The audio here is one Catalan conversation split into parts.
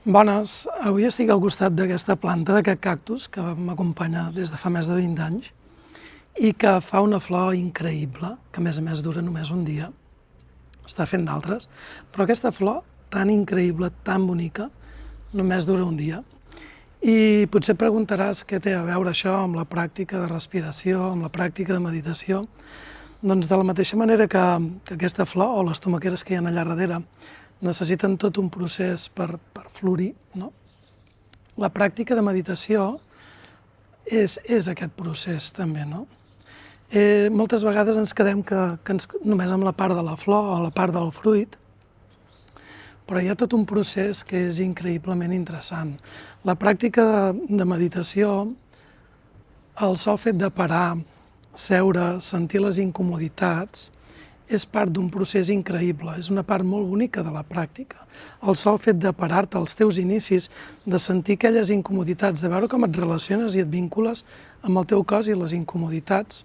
Bones, avui estic al costat d'aquesta planta, d'aquest cactus, que m'acompanya des de fa més de 20 anys i que fa una flor increïble, que a més dura només un dia. Està fent d'altres, però aquesta flor tan increïble, tan bonica, només dura un dia. I potser preguntaràs què té a veure això amb la pràctica de respiració, amb la pràctica de meditació. Doncs de la mateixa manera que aquesta flor o les tomaqueres que hi ha allà darrere necessiten tot un procés per florir, no? La pràctica de meditació és aquest procés també, no? Moltes vegades ens quedem només amb la part de la flor o la part del fruit, però hi ha tot un procés que és increïblement interessant. La pràctica de meditació, el sol fet de parar, seure, sentir les incomoditats, és part d'un procés increïble, és una part molt bonica de la pràctica. El sol fet de parar-te als teus inicis, de sentir aquelles incomoditats, de veure com et relaciones i et vincules amb el teu cos i les incomoditats,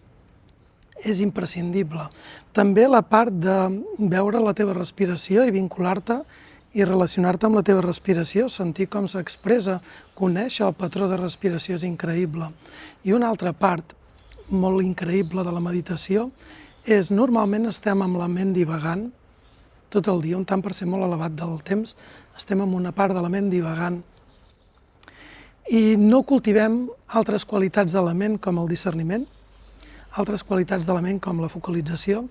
és imprescindible. També la part de veure la teva respiració i vincular-te i relacionar-te amb la teva respiració, sentir com s'expressa, conèixer el patró de respiració és increïble. I una altra part molt increïble de la meditació és normalment estem amb la ment divagant tot el dia, un tant per cent molt elevat del temps, estem amb una part de la ment divagant i no cultivem altres qualitats de la ment com el discerniment, altres qualitats de la ment com la focalització,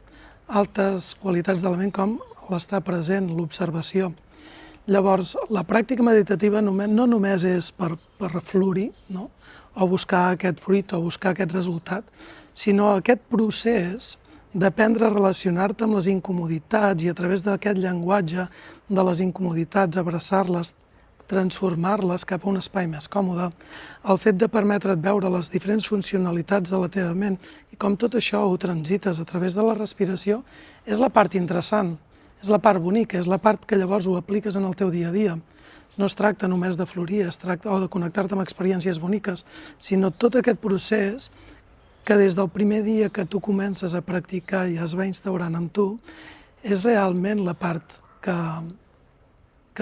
altres qualitats de la ment com l'estar present, l'observació. Llavors, la pràctica meditativa no només és per florir, no? O buscar aquest fruit o buscar aquest resultat, sinó aquest procés d'aprendre a relacionar-te amb les incomoditats i a través d'aquest llenguatge de les incomoditats, abraçar-les, transformar-les cap a un espai més còmode, el fet de permetre't veure les diferents funcionalitats de la teva ment i com tot això ho transites a través de la respiració, és la part interessant, és la part bonica, és la part que llavors ho apliques en el teu dia a dia. No es tracta només de florir, es tracta de connectar-te amb experiències boniques, sinó tot aquest procés que des del primer dia que tu comences a practicar i es va instaurant amb tu, és realment la part que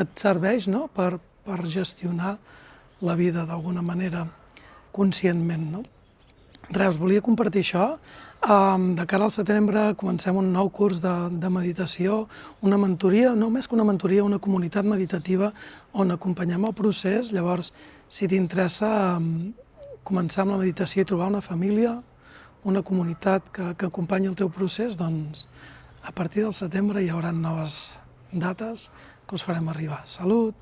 et serveix, no? per gestionar la vida d'alguna manera conscientment. No? Res, us volia compartir això. De cara al setembre comencem un nou curs de meditació, una mentoria, no més que una mentoria, una comunitat meditativa on acompanyem el procés. Llavors, si t'interessa començar amb la meditació i trobar una família, una comunitat que acompanyi el teu procés, doncs a partir del setembre hi haurà noves dates que us farem arribar. Salut!